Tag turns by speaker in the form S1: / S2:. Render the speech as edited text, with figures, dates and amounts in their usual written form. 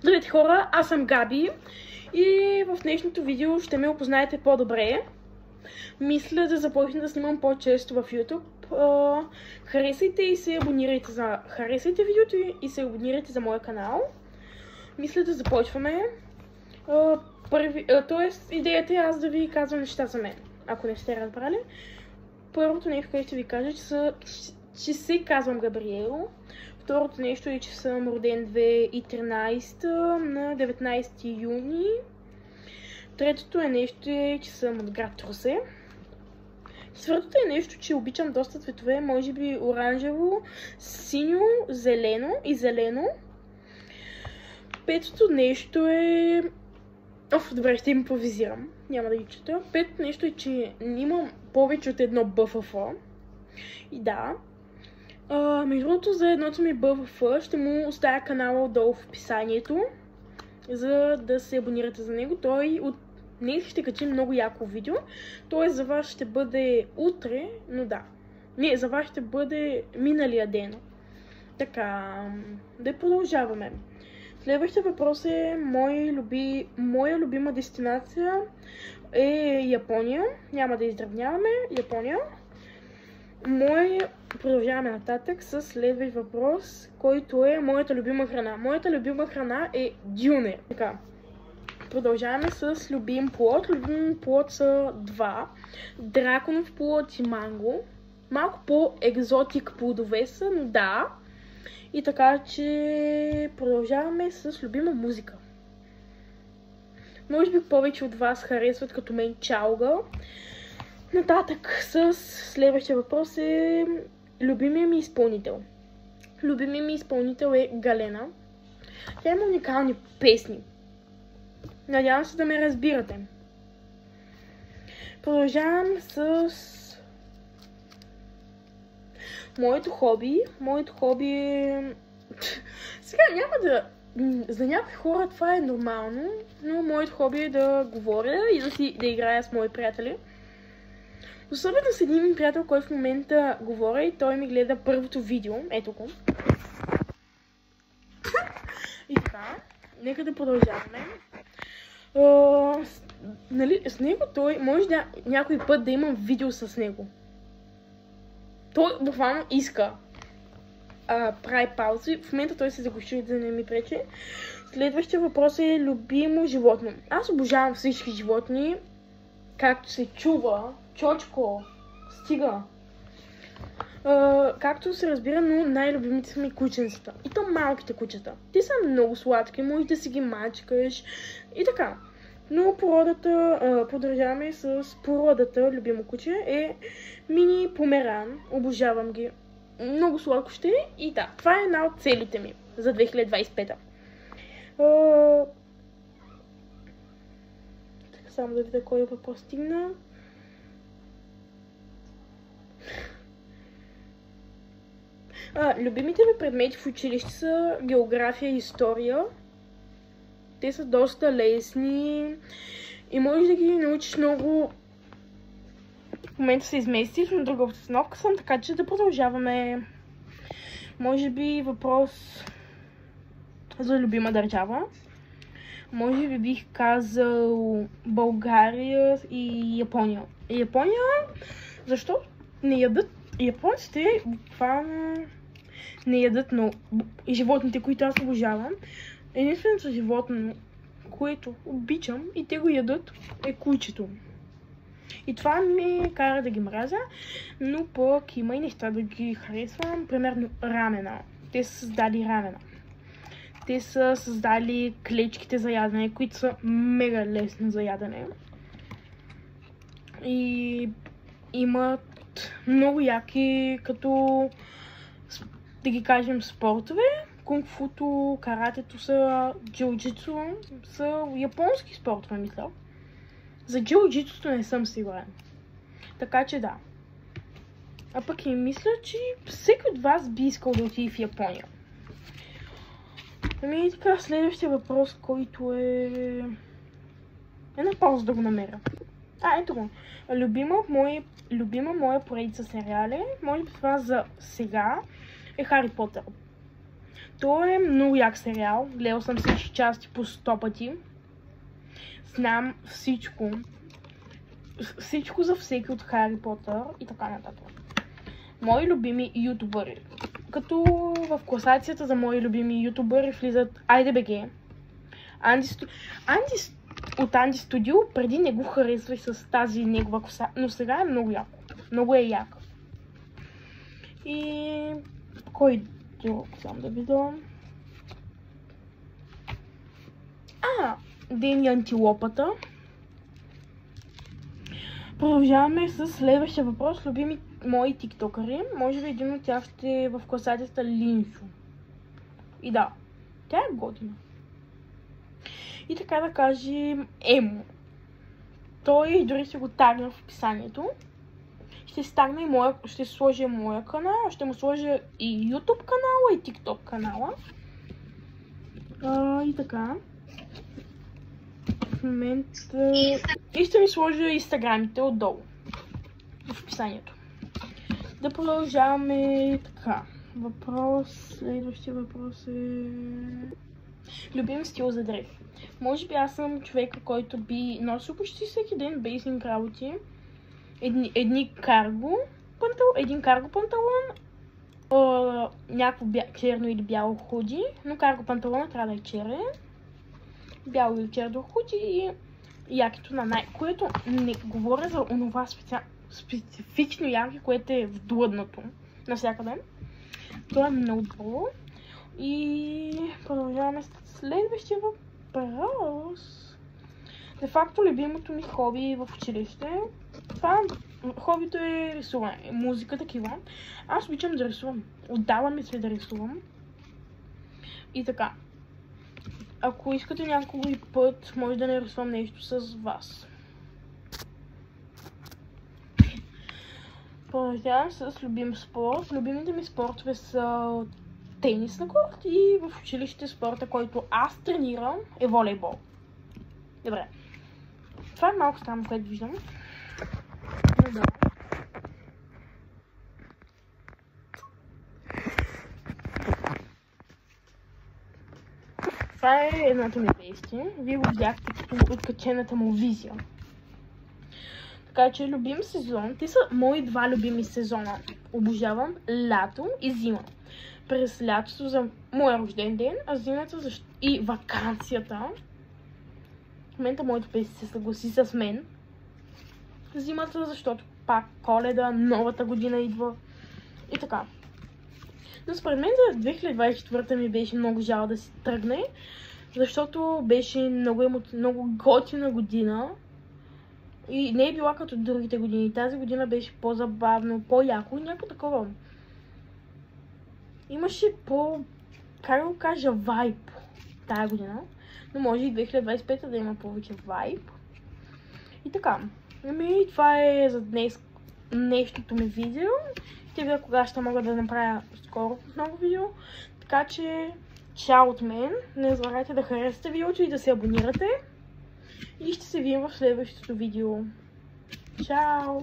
S1: Здравейте хора, аз съм Габи и в днешното видео ще ме опознаете по-добре. Мисля да започна да снимам по-често в YouTube. Харесайте и се абонирайте Харесайте видеото и се абонирайте за моя канал. Мисля да започваме. Тоест, идеята е аз да ви казвам неща за мен, ако не сте разбрали. Първото нещо, което ще ви кажа, че се казвам Габриел. Второто нещо е, че съм роден 2013 на 19 юни. Третото нещо е, че съм от град Русе. Четвъртото е нещо, че обичам доста цветове, може би оранжево, синьо, зелено и зелено. Петото нещо е... Добре, ще импровизирам. Няма да ги чета. Петото нещо е, че имам повече от едно БФФ. И да. Между другото, за едното ми БФФ ще му оставя канала отдолу в описанието, за да се абонирате за него. Той от днес ще качи много яко видео. Той за вас ще бъде утре, но да. Не, за вас ще бъде миналия ден. Така, да продължаваме. Следващия въпрос е моя любима дестинация е Япония. Няма да издръвняваме. Япония. Продължаваме нататък с следващ въпрос, който е моята любима храна. Моята любима храна е дюнер. Така. Продължаваме с любим плод. Любим плод са два. Драконов плод и манго. Малко по-екзотик плодове са, но да. И така, че продължаваме с любима музика. Може би повече от вас харесват като мен чалга. Нататък с следващия въпрос е любимия ми изпълнител. Любимия ми изпълнител е Галена. Тя има уникални песни. Надявам се да ме разбирате. Продължавам с моето хоби. Моето хоби е... Сега няма да... За някои хора това е нормално, но моето хоби е да говоря и да играя с мои приятели. Особено с един приятел, който в момента говоря и той ми гледа първото видео. Ето го. И така, нека да продължаваме. С него той може да някой път да имам видео с него. Той буквално иска. Прави паузи. В момента той се заглуши, да не ми пречи. Следващия въпрос е любимо животно. Аз обожавам всички животни. Както се чува, чочко, стига. Както се разбира, но най-любимите са ми кученцата. И то малките кучета. Те са много сладки, може да си ги мачкаш и така. Но продължаваме с породата, любимо куче, е мини померан. Обожавам ги. Много сладко ще е и да, това е една от целите ми за 2025. Само да видя кой въпрос стигна. Любимите ми предмети в училище са география и история. Те са доста лесни и можеш да ги научиш много. В момента се изместих на друга обстановка съм, така че да продължаваме. Може би въпрос за любима държава. Може би бих казал България и Япония. Япония, защо не ядат? Японците буквално не ядат много животните, които аз обожавам. Единственото животно, което обичам и те го ядат, е кучето. И това ми кара да ги мразя, но пък има и неща да ги харесвам. Примерно рамена. Те са създали рамена. Те са създали клечките за ядене, които са мега лесни за ядене. И имат много яки, като да ги кажем спортове. Кунг-футо, каратето са, джиу-джитсу са японски спортове, мисля. За джиу-джитсуто не съм сигурен. Така че да. А пък и мисля, че всеки от вас би искал да отиде в Япония. Ами така, следващия въпрос, който е... Една пауза да го намеря. Ето го. Любима моя поредица сериали, може би това за сега, е Хари Потър. Той е много як сериал. Гледал съм всички части по 100 пъти. Знам всичко. Всичко за всеки от Хари Потър и така нататък. Мои любими ютубъри. Като в класацията за мои любими ютубъри влизат IDBG. От Анди Студио преди не го харесвах с тази негова коса, но сега е много яко. Много е яко. И кой друг съм да видя? Дени Антилопата. Продължаваме с следващия въпрос. Любими мои тиктокъри. Може би един от тях ще е в класацията Линшо. И да, тя е готина. И така да кажем Емо. Той дори ще го тагна в описанието. Ще сложа моя канал, ще му сложа и YouTube канала, и TikTok канала. И така. В момента... И ще ми сложа инстаграмите отдолу. В описанието. Да продължаваме така. Следващия въпрос е... Любим стил за дрехи. Може би аз съм човека, който би носил почти всеки ден бейсинг работи. Един карго панталон, някакво черно или бяло худи, но карго панталона трябва да е черен, бяло или черно худи и якито на което не говоря за онова специфично яки, което е вдлъднато навсякъде. Това е много добро. И продължаваме с следващия въпрос. Де факто любимото ми хоби в училище. Хобито е рисуване, музика, такива. Аз обичам да рисувам. Отдавам ми се да рисувам. И така. Ако искате някой път, може да не рисувам нещо с вас. Продължавам с любим спорт. Любимите ми спортове са тенис на корт и в училище спорта, който аз тренирам, е волейбол. Добре. Това е малко странно, което виждам. Да. Това е едното ми действие. Вие го видяхте като откачената му визия. Така че любим сезон. Те са мои два любими сезона. Обожавам лято и зима. През лятото за моя рожден ден, а зимата и вакансията. В момента моето песен се съгласи с мен. Зимата, защото пак Коледа, новата година идва и така. Но според мен за 2024 ми беше много жал да си тръгне, защото беше много готина година и не е била като другите години. Тази година беше по-забавно, по-яко и някакво такова. Имаше как да го кажа, вайб тази година, но може и 2025 да има повече вайб. И така. Това е за днес днешното ми видео. Ще видя кога ще мога да направя скоро много видео. Така че, чао от мен. Не забравяйте да харесате видеото и да се абонирате. И ще се видим в следващото видео. Чао!